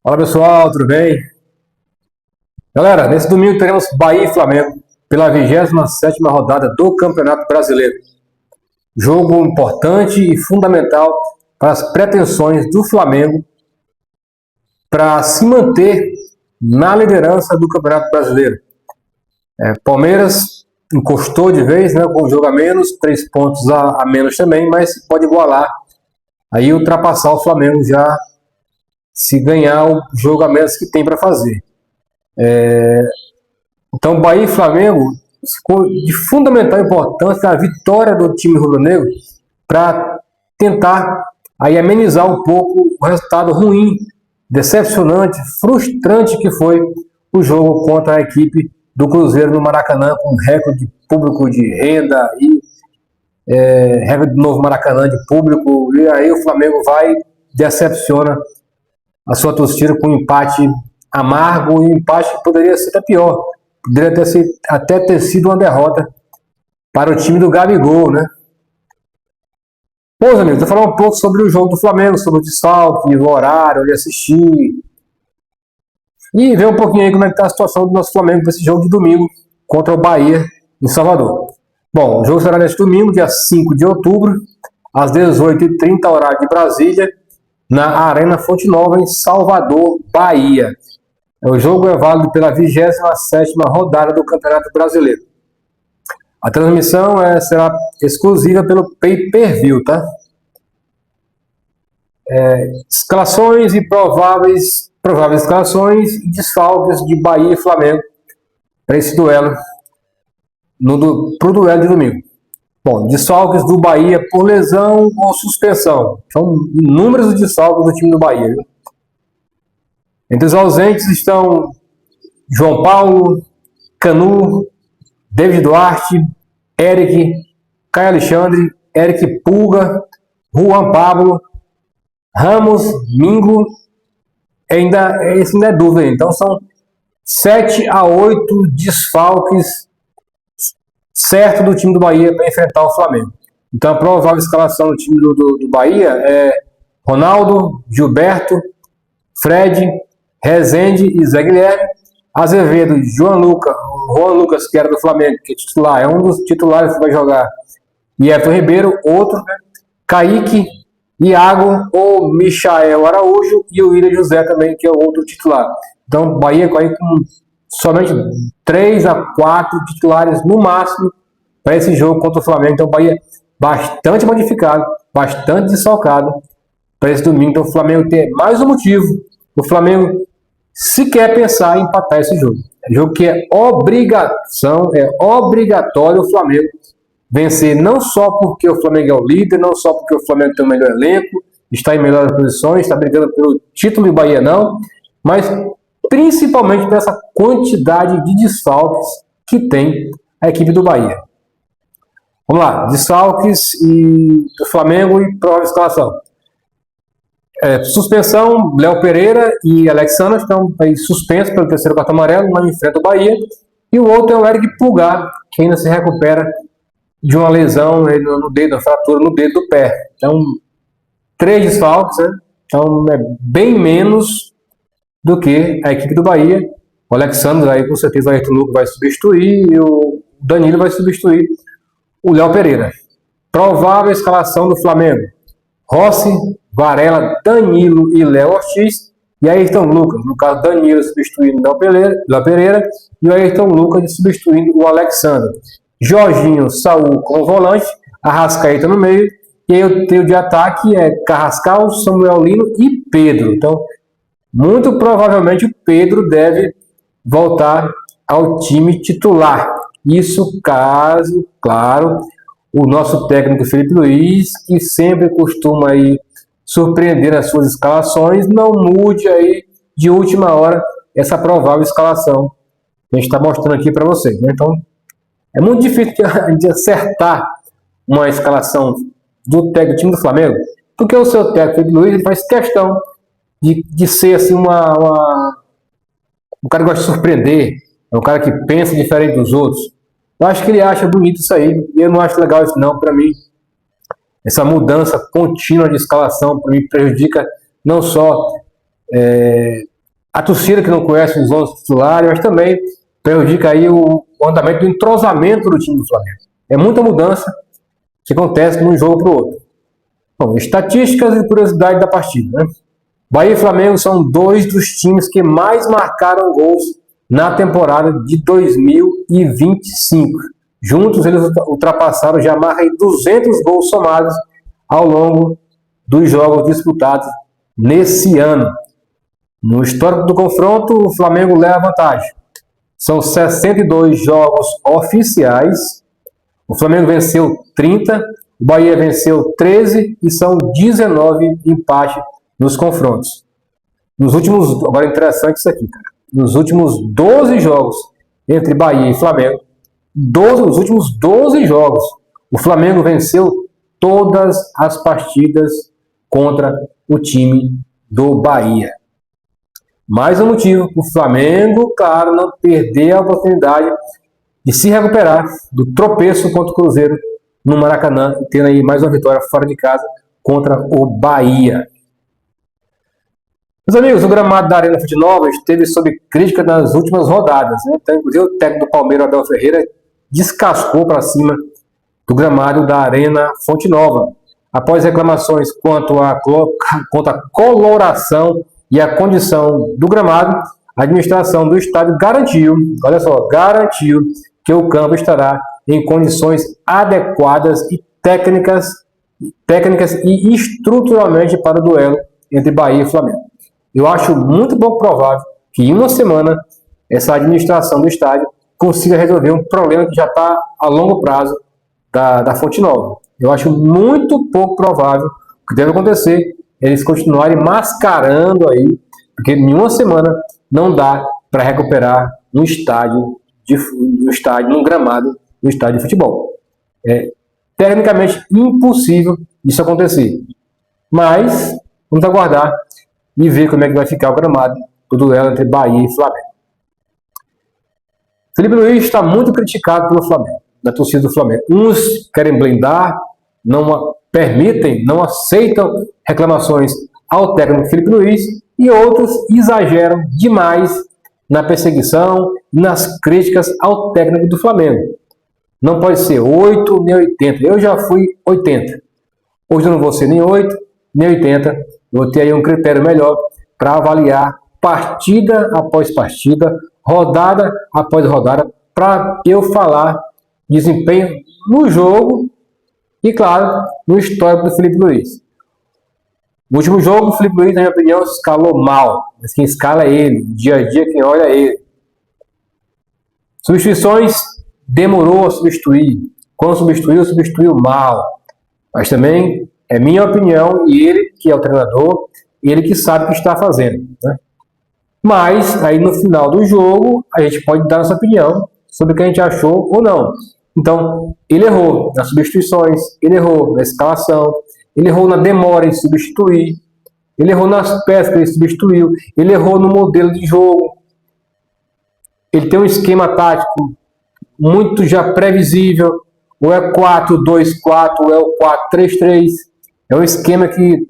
Fala pessoal, tudo bem? Galera, nesse domingo teremos Bahia e Flamengo pela 27ª rodada do Campeonato Brasileiro. Jogo importante e fundamental para as pretensões do Flamengo para se manter na liderança do Campeonato Brasileiro. Palmeiras encostou de vez, né, com um jogo a menos, 3 pontos a menos também, mas pode igualar, aí ultrapassar o Flamengo já se ganhar o jogo a menos que tem para fazer. Então, Bahia e Flamengo ficou de fundamental importância a vitória do time rubro-negro para tentar aí amenizar um pouco o resultado ruim, decepcionante, frustrante que foi o jogo contra a equipe do Cruzeiro no Maracanã, com recorde de público de renda e recorde do novo Maracanã de público. E aí o Flamengo vai, decepciona a sua torcida com um empate amargo, e um empate que poderia ser até pior. Poderia até ter sido uma derrota para o time do Gabigol, né? Bom, amigos, vou falar um pouco sobre o jogo do Flamengo, sobre o desfalque, o horário, onde assistir. E ver um pouquinho aí como é que está a situação do nosso Flamengo para esse jogo de domingo contra o Bahia, em Salvador. Bom, o jogo será neste domingo, dia 5 de outubro, às 18h30, horário de Brasília, na Arena Fonte Nova, em Salvador, Bahia. O jogo é válido pela 27ª rodada do Campeonato Brasileiro. A transmissão será exclusiva pelo Pay-Per-View, tá? Escalações e prováveis escalações e desfalques de Bahia e Flamengo para esse duelo, pro duelo de domingo. Bom, desfalques do Bahia por lesão ou suspensão. São inúmeros desfalques do time do Bahia, viu? Entre os ausentes estão João Paulo, Canu, David Duarte, Eric, Caio Alexandre, Eric Pulga, Juan Pablo, Ramos, Mingo. Esse ainda é dúvida. Então são 7 a 8 desfalques certo do time do Bahia para enfrentar o Flamengo. Então a provável escalação do time do Bahia é Ronaldo, Gilberto, Fred, Rezende e Zé Guilherme, Azevedo, Juan Lucas, que era do Flamengo, que é titular, é um dos titulares que vai jogar, e Everton Ribeiro, outro, né? Kaique, Iago ou Michael Araújo e o William José também, que é o outro titular. Então, Bahia com somente 3 a 4 titulares no máximo para esse jogo contra o Flamengo. Então, Bahia bastante modificado, bastante desfalcado para esse domingo. Então, o Flamengo tem mais um motivo. O Flamengo se quer pensar em empatar esse jogo. É um jogo que é obrigação, é obrigatório o Flamengo vencer, não só porque o Flamengo é o líder, não só porque o Flamengo tem o melhor elenco, está em melhores posições, está brigando pelo título de Bahia não, mas principalmente por essa quantidade de desfalques que tem a equipe do Bahia. Vamos lá, desfalques do Flamengo e provável escalação. Suspensão, Léo Pereira e Alexandre estão aí suspensos pelo terceiro cartão amarelo, um enfrenta o Bahia, e o outro é o Eric Pulgar, que ainda se recupera de uma lesão no dedo, uma fratura no dedo do pé. Então, 3 desfalques, né? Então é bem menos do que a equipe do Bahia. O Alexandre aí com certeza o Ayrton Lucas vai substituir, e o Danilo vai substituir o Léo Pereira. Provável escalação do Flamengo: Rossi, Varela, Danilo e Léo Ortiz, e Ayrton Lucas, no caso Danilo substituindo o Léo Pereira e o Ayrton Lucas substituindo o Alexandre. Jorginho, Saul como volante, Arrascaeta no meio, e aí o trio de ataque é Carrascal, Samuel Lino e Pedro. Então, muito provavelmente o Pedro deve voltar ao time titular. Isso caso, claro, o nosso técnico Felipe Luiz, que sempre costuma aí surpreender nas suas escalações, não mude aí de última hora essa provável escalação que a gente está mostrando aqui para vocês, né? Então, é muito difícil de acertar uma escalação do time do Flamengo, porque o seu técnico Felipe Luiz ele faz questão de ser assim um cara que gosta de surpreender, é um cara que pensa diferente dos outros. Eu acho que ele acha bonito isso aí, e eu não acho legal isso não. Para mim, essa mudança contínua de escalação para mim prejudica não só a torcida que não conhece os 11 titulares, mas também prejudica aí o andamento do entrosamento do time do Flamengo. É muita mudança que acontece de um jogo para o outro. Bom, estatísticas e curiosidade da partida, né? Bahia e Flamengo são dois dos times que mais marcaram gols na temporada de 2025. Juntos, eles ultrapassaram já a marca de 200 gols somados ao longo dos jogos disputados nesse ano. No histórico do confronto, o Flamengo leva vantagem. São 62 jogos oficiais. O Flamengo venceu 30, o Bahia venceu 13 e são 19 empates nos confrontos. Nos últimos, agora é interessante isso aqui, cara. Nos últimos 12 jogos entre Bahia e Flamengo, os últimos 12 jogos, o Flamengo venceu todas as partidas contra o time do Bahia. Mais um motivo para o Flamengo, claro, não perder a oportunidade de se recuperar do tropeço contra o Cruzeiro no Maracanã e tendo aí mais uma vitória fora de casa contra o Bahia. Meus amigos, o gramado da Arena Fonte Nova esteve sob crítica nas últimas rodadas, né? Então, inclusive, o técnico do Palmeiras, Abel Ferreira, descascou para cima do gramado da Arena Fonte Nova, após reclamações quanto à coloração e a condição do gramado. A administração do estádio garantiu, olha só, garantiu que o campo estará em condições adequadas e técnicas e estruturalmente para o duelo entre Bahia e Flamengo. Eu acho muito pouco provável que em uma semana essa administração do estádio consiga resolver um problema que já está a longo prazo da Fonte Nova. Eu acho muito pouco provável. O que deve acontecer é eles continuarem mascarando aí, porque em uma semana não dá para recuperar um gramado do estádio de futebol. É tecnicamente impossível isso acontecer. Mas vamos aguardar e ver como é que vai ficar o gramado do duelo entre Bahia e Flamengo. Felipe Luiz está muito criticado pelo Flamengo, da torcida do Flamengo. Uns querem blindar, não permitem, não aceitam reclamações ao técnico Felipe Luiz, e outros exageram demais na perseguição e nas críticas ao técnico do Flamengo. Não pode ser 8 nem 80. Eu já fui 80. Hoje eu não vou ser nem 8 nem 80. Eu vou ter aí um critério melhor para avaliar partida após partida, rodada após rodada, para eu falar desempenho no jogo e, claro, no histórico do Felipe Luiz. No último jogo, o Felipe Luiz, na minha opinião, escalou mal. Mas quem escala é ele. Dia a dia, quem olha é ele. Substituições, demorou a substituir. Quando substituiu mal. Mas também é minha opinião, e ele, que é o treinador, ele que sabe o que está fazendo, né? Mas, aí no final do jogo, a gente pode dar nossa opinião sobre o que a gente achou ou não. Então, ele errou nas substituições, ele errou na escalação, ele errou na demora em substituir, ele errou nas peças que ele substituiu, ele errou no modelo de jogo. Ele tem um esquema tático muito já previsível, ou é 4-2-4, ou é o 4-3-3. É um esquema que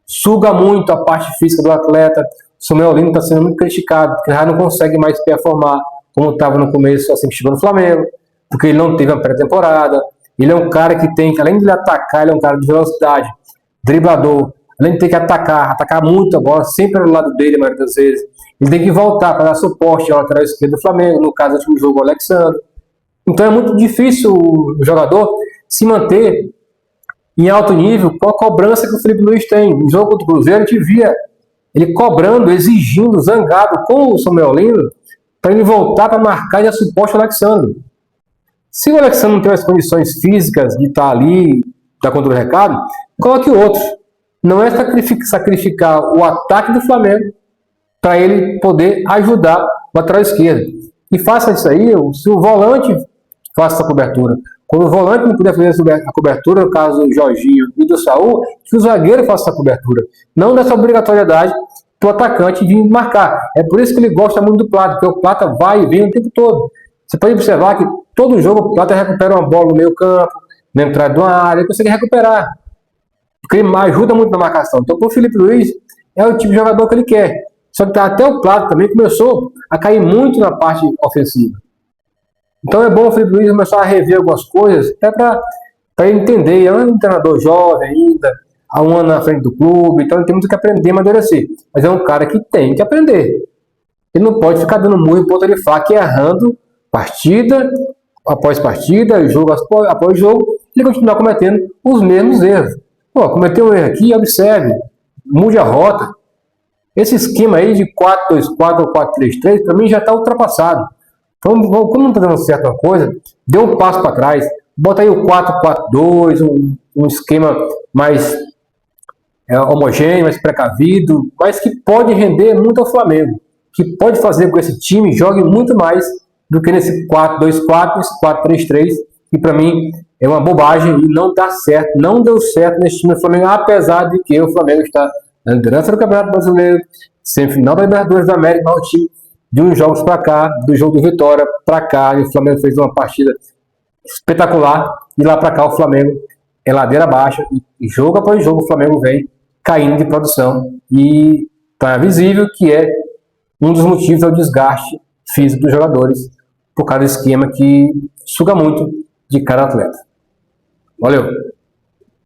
suga muito a parte física do atleta. O Samuel Lino está sendo muito criticado, porque já não consegue mais performar como estava no começo, assim que chegou no Flamengo, porque ele não teve uma pré-temporada. Ele é um cara que tem, além de ele atacar, ele é um cara de velocidade, driblador. Além de ter que atacar muito a bola, sempre no lado dele, a maioria das vezes. Ele tem que voltar para dar suporte ao lateral esquerdo do Flamengo, no caso do último jogo, o Alexandre. Então é muito difícil o jogador se manter em alto nível com a cobrança que o Felipe Luiz tem. No jogo contra o Cruzeiro, a gente via ele cobrando, exigindo, zangado com o Samuel Lino, para ele voltar para marcar e dar suporte ao Alexandre. Se o Alexandre não tem as condições físicas de estar ali, dar contra o recado, coloque outro. Não é sacrificar o ataque do Flamengo para ele poder ajudar o lateral esquerdo. E faça isso aí, se o volante faça essa cobertura. Quando o volante não puder fazer a cobertura, no caso do Jorginho e do Saul, que o zagueiro faça essa cobertura. Não dessa obrigatoriedade do atacante vir marcar. É por isso que ele gosta muito do Plata, porque o Plata vai e vem o tempo todo. Você pode observar que todo jogo o Plata recupera uma bola no meio campo, na entrada de uma área, ele consegue recuperar. Porque ele ajuda muito na marcação. Então, para o Felipe Luiz, é o tipo de jogador que ele quer. Só que até o Plato também começou a cair muito na parte ofensiva. Então é bom o Felipe Luiz começar a rever algumas coisas, até para ele entender. É um treinador jovem ainda, há um ano na frente do clube, então ele tem muito que aprender e amadurecer. Mas é um cara que tem que aprender. Ele não pode ficar dando murro em ponta de faca e errando partida após partida, jogo após jogo, ele continuar cometendo os mesmos erros. Pô, cometeu um erro aqui, observe, mude a rota. Esse esquema aí de 4-2-4 ou 4-3-3, para mim já está ultrapassado. Então, como não está dando certo uma coisa, dê um passo para trás, bota aí o 4-4-2, um esquema mais homogêneo, mais precavido, mas que pode render muito ao Flamengo, que pode fazer com que esse time jogue muito mais do que nesse 4-2-4, esse 4-3-3, que para mim é uma bobagem e não dá certo, não deu certo nesse time do Flamengo, apesar de que o Flamengo está na liderança do Campeonato Brasileiro, semifinal da Libertadores da América, mas o time de uns jogos para cá, do jogo do Vitória para cá, e o Flamengo fez uma partida espetacular, e lá para cá o Flamengo é ladeira baixa, e jogo após jogo o Flamengo vem caindo de produção, e está visível que é um dos motivos é o desgaste físico dos jogadores, por causa do esquema que suga muito de cada atleta. Valeu!